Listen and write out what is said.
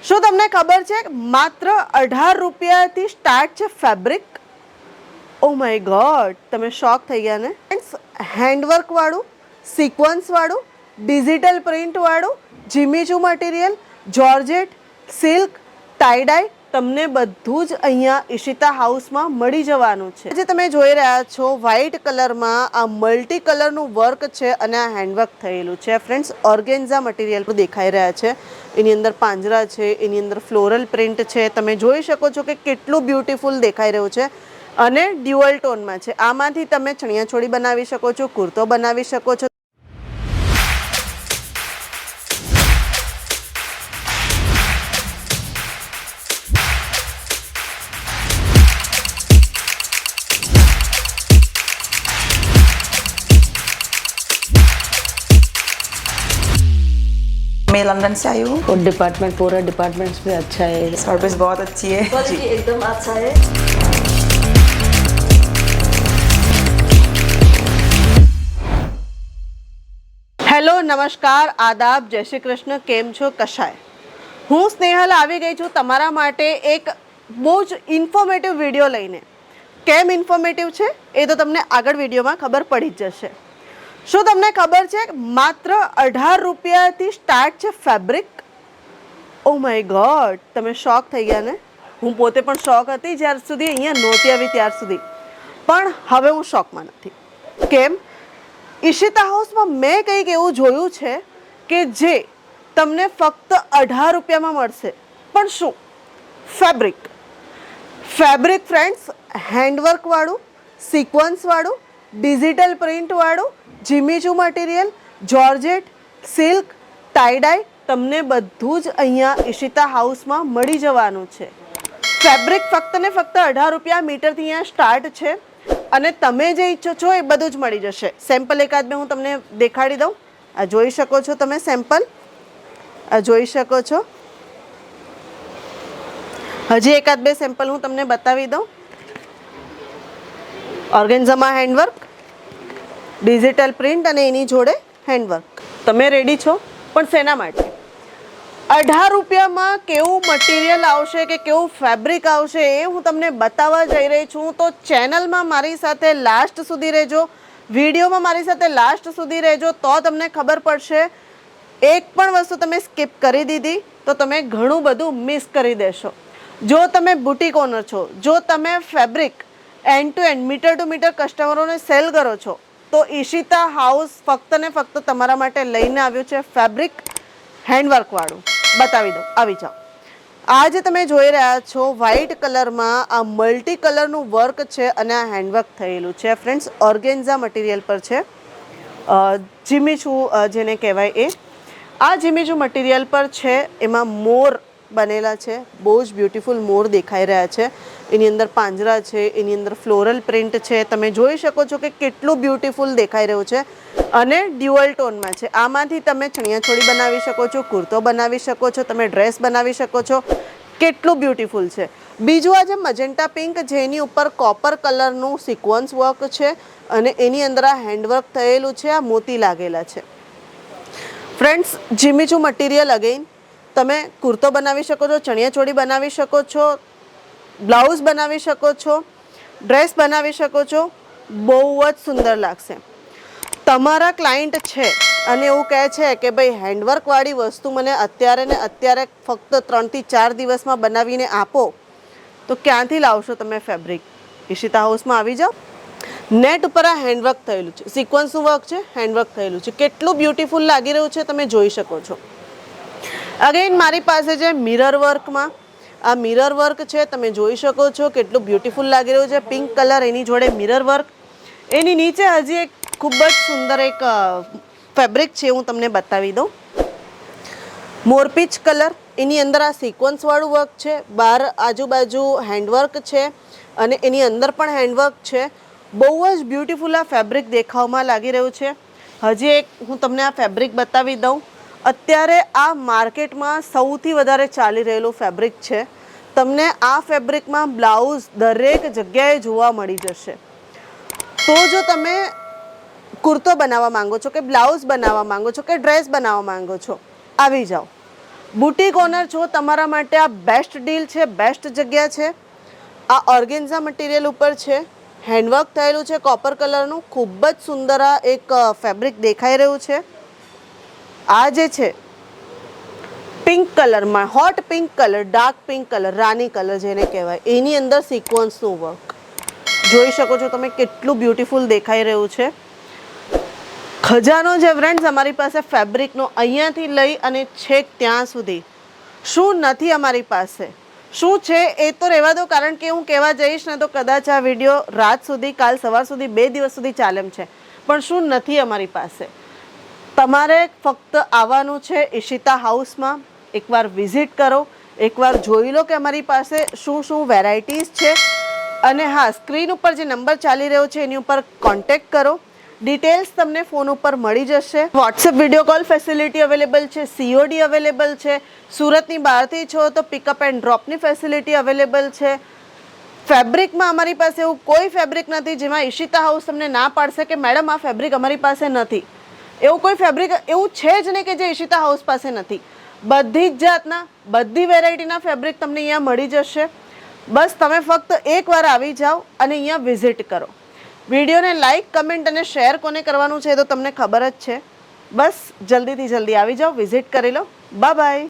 શું તમને ખબર છે માત્ર 18 રૂપિયાથી સ્ટાર્ટ છે ફેબ્રિક? ઓ માય ગોડ, તમે શોક થઈ ગયા ને? હેન્ડવર્ક વાળું, સિક્વન્સ વાળું, ડિજિટલ પ્રિન્ટ વાળું, જીમીચુ મટીરિયલ, જોર્જેટ, સિલ્ક, ટાઈડાઈ, તમને બધું જ અહીંયા ઈશિતા હાઉસમાં મળી જવાનું છે. જે તમે જોઈ રહ્યા છો વ્હાઇટ કલરમાં આ મલ્ટી કલરનું વર્ક છે અને આ હેન્ડવર્ક થયેલું છે. ફ્રેન્ડ્સ, ઓર્ગેન્ઝા મટીરિયલ પર દેખાઈ રહ્યા છે. એની અંદર પાંજરા છે, એની અંદર ફ્લોરલ પ્રિન્ટ છે. તમે જોઈ શકો છો કે કેટલું બ્યુટીફુલ દેખાઈ રહ્યું છે અને ડ્યુઅલ ટોનમાં છે. આમાંથી તમે ચણિયાચોળી બનાવી શકો છો, કુર્તો બનાવી શકો છો. मैं लंदन से आई हूँ और डिपार्टमेंट पूरा डिपार्टमेंट्स भी अच्छा है, सर्विस बहुत अच्छी है क्वालिटी एकदम अच्छा है. હેલો, નમસ્કાર, આદાબ, જય શ્રી કૃષ્ણ. કેમ છો? કશાય? હું સ્નેહલ આવી ગઈ છું તમારા માટે એક બહુ જ ઇન્ફોર્મેટિવ વિડીયો લઈને. કેમ ઇન્ફોર્મેટિવ છે એ તો તમને આગળ વિડીયોમાં ખબર પડી જ જશે. શું તમને ખબર છે માત્ર 18 રૂપિયાથી સ્ટાર્ટ છે ફેબ્રિક? ઓ માય ગોડ, તમે શોક થઈ ગયા ને? હું પોતે પણ શોક હતી જ્યાર સુધી અહીંયા નહોતી આવી ત્યાર સુધી, પણ હવે હું શોકમાં નથી. કેમ? ઈશિતા હાઉસમાં મેં કંઈક એવું જોયું છે કે જે તમને ફક્ત 18 રૂપિયામાં મળશે. પણ શું? ફેબ્રિક. ફેબ્રિક ફ્રેન્ડ્સ, હેન્ડવર્ક વાળું, સિક્વન્સ વાળું, ડિજિટલ પ્રિન્ટ વાળું, જીમીચુ મટીરિયલ, જોર્જેટ, સિલ્ક, ટાઈડાઈ, તમને બધું જ અહીંયા ઈશિતા હાઉસમાં મળી જવાનું છે. ફેબ્રિક ફક્ત ને ફક્ત 18 રૂપિયા મીટરથી અહીંયા સ્ટાર્ટ છે અને તમે જે ઈચ્છો છો એ બધું જ મળી જશે. સેમ્પલ એકાદ બે હું તમને દેખાડી દઉં. આ જોઈ શકો છો તમે સેમ્પલ, આ જોઈ શકો છો. હજી એકાદ બે સેમ્પલ હું તમને બતાવી દઉં. ઓર્ગેન્ઝામાં હેન્ડવર્ક, ડિજિટલ પ્રિન્ટ અને એની જોડે હેન્ડવર્ક. તમે રેડી છો? પણ શેના માટે? 18 રૂપિયામાં કેવું મટીરિયલ આવશે કે કેવું ફેબ્રિક આવશે એ હું તમને બતાવવા જઈ રહી છું. તો ચેનલમાં મારી સાથે લાસ્ટ સુધી રહેજો, વિડીયોમાં મારી સાથે લાસ્ટ સુધી રહેજો, તો તમને ખબર પડશે. એક પણ વસ્તુ તમે સ્કીપ કરી દીધી તો તમે ઘણું બધું મિસ કરી દેશો. જો તમે બુટીક ઓનર છો, જો તમે fabric end to end, meter to meter કસ્ટમરોને સેલ કરો છો, તો ઈશિતા હાઉસ ફક્ત ને ફક્ત તમારા માટે લઈને આવ્યું છે ફેબ્રિક હેન્ડવર્ક વાળું. બતાવી દો, આવી જાઓ. આ જે તમે જોઈ રહ્યા છો વ્હાઇટ કલરમાં આ મલ્ટી કલરનું વર્ક છે અને આ હેન્ડવર્ક થયેલું છે. ફ્રેન્ડ્સ, ઓર્ગેન્ઝા મટીરિયલ પર છે. જીમીચુ જેને કહેવાય એ. આ જીમીચુ મટીરિયલ પર છે. એમાં મોર બનેલા છે, બહુ જ બ્યુટીફુલ મોર દેખાઈ રહ્યા છે. એની અંદર પાંજરા છે, એની અંદર ફ્લોરલ પ્રિન્ટ છે. તમે જોઈ શકો છો કે કેટલું બ્યુટીફુલ દેખાઈ રહ્યું છે અને ડ્યુઅલ ટોનમાં છે. આમાંથી તમે ચણિયાચોળી બનાવી શકો છો, કુર્તો બનાવી શકો છો, તમે ડ્રેસ બનાવી શકો છો. કેટલું બ્યુટીફુલ છે. બીજું આ જે મજેન્ટા પિંક, જેની ઉપર કોપર કલરનું સિક્વન્સ વર્ક છે અને એની અંદર આ હેન્ડવર્ક થયેલું છે, આ મોતી લાગેલા છે. ફ્રેન્ડ્સ, જીમીચુ મટીરિયલ અગેઇન તમે કુર્તો બનાવી શકો છો, ચણિયાચોળી બનાવી શકો છો, બ્લાઉઝ બનાવી શકો છો, ડ્રેસ બનાવી શકો છો. બહુ જ સુંદર લાગશે. તમારા ક્લાયન્ટ છે અને એવું કહે છે કે ભાઈ હેન્ડવર્કવાળી વસ્તુ મને અત્યારે ને અત્યારે ફક્ત 3 થી 4 દિવસમાં બનાવીને આપો, તો ક્યાંથી લાવશો તમે ફેબ્રિક? ઈશિતા હાઉસમાં આવી જાઓ. નેટ ઉપર આ હેન્ડવર્ક થયેલું છે, સિક્વન્સનું વર્ક છે, હેન્ડવર્ક થયેલું છે. કેટલું બ્યુટીફુલ લાગી રહ્યું છે તમે જોઈ શકો છો. અગેન મારી પાસે છે મિરર વર્કમાં. આ મિરર વર્ક છે, તમે જોઈ શકો છો કેટલું બ્યુટીફુલ લાગી રહ્યું છે. પિંક કલર, એની જોડે મિરર વર્ક. એની નીચે હજી એક ખૂબ જ સુંદર એક ફેબ્રિક છે, હું તમને બતાવી દઉં. મોરપીચ કલર, એની અંદર આ સિક્વન્સવાળું વર્ક છે, બહાર આજુબાજુ હેન્ડવર્ક છે અને એની અંદર પણ હેન્ડવર્ક છે. બહુ જ બ્યુટીફુલ આ ફેબ્રિક દેખાવમાં લાગી રહ્યું છે. હજી એક હું તમને આ ફેબ્રિક બતાવી દઉં. અત્યારે આ માર્કેટમાં સૌથી વધારે ચાલી રહેલું ફેબ્રિક છે. તમને આ ફેબ્રિકમાં બ્લાઉઝ દરેક જગ્યાએ જોવા મળી જશે. તો જો તમે કુર્તો બનાવવા માંગો છો કે બ્લાઉઝ બનાવવા માંગો છો કે ડ્રેસ બનાવવા માંગો છો, આવી જાઓ. બુટીક ઓનર છો તમારા માટે આ બેસ્ટ ડીલ છે, બેસ્ટ જગ્યા છે. આ ઓર્ગેન્ઝા મટીરિયલ ઉપર છે, હેન્ડવર્ક થયેલું છે કોપર કલરનું. ખૂબ જ સુંદર આ એક ફેબ્રિક દેખાઈ રહ્યું છે. આ જે છે પિંક કલરમાં, hot pink colour, dark pink colour, રાની કલર જેને કહેવાય, એની અંદર સિક્વન્સનું વર્ક જોઈ શકો છો તમે, કેટલું બ્યુટીફુલ દેખાઈ રહ્યું છે. ખજાનો છે ફ્રેન્ડ્સ અમારી પાસે ફેબ્રિકનો, અહીંયાથી લઈ અને છેક ત્યાં સુધી. શું નથી અમારી પાસે, શું છે એ તો રહેવા દો, કારણ કે હું કહેવા જઈશ ને તો કદાચ આ વિડીયો રાત સુધી, કાલ સવાર સુધી, 2 દિવસ સુધી ચાલે એમ છે. પણ શું નથી અમારી પાસે, તમારે ફક્ત આવવાનું છે ઈશિતા હાઉસમાં. એકવાર વિઝિટ કરો, એકવાર જોઈ લો કે અમારી પાસે શું શું વેરાયટીઝ છે. અને હા, સ્ક્રીન ઉપર જે નંબર ચાલી રહ્યો છે એની ઉપર કોન્ટેક્ટ કરો. ડિટેલ્સ તમને ફોન ઉપર મળી જશે. WhatsApp video call facility available છે, COD અવેલેબલ છે. સુરતની બહારથી છો તો પિકઅપ એન્ડ ડ્રોપની ફેસિલિટી અવેલેબલ છે. ફેબ્રિકમાં અમારી પાસે એવું કોઈ ફેબ્રિક નથી જેમાં ઈશિતા હાઉસ તમને ના પાડશે કે મેડમ આ ફેબ્રિક અમારી પાસે નથી. એવું કોઈ ફેબ્રિક એવું છે જ નહીં કે જે ઈશિતા હાઉસ પાસે નથી. બધી જ જાતના, બધી વેરાયટીના ફેબ્રિક તમને અહીંયા મળી જશે. બસ તમે ફક્ત એકવાર આવી જાઓ અને અહીંયા વિઝિટ કરો. વિડીયોને લાઇક, કમેન્ટ અને શેર કોને કરવાનું છે તો તમને ખબર જ છે. બસ જલ્દીથી જલ્દી આવી જાઓ, વિઝિટ કરી લો. Bye bye.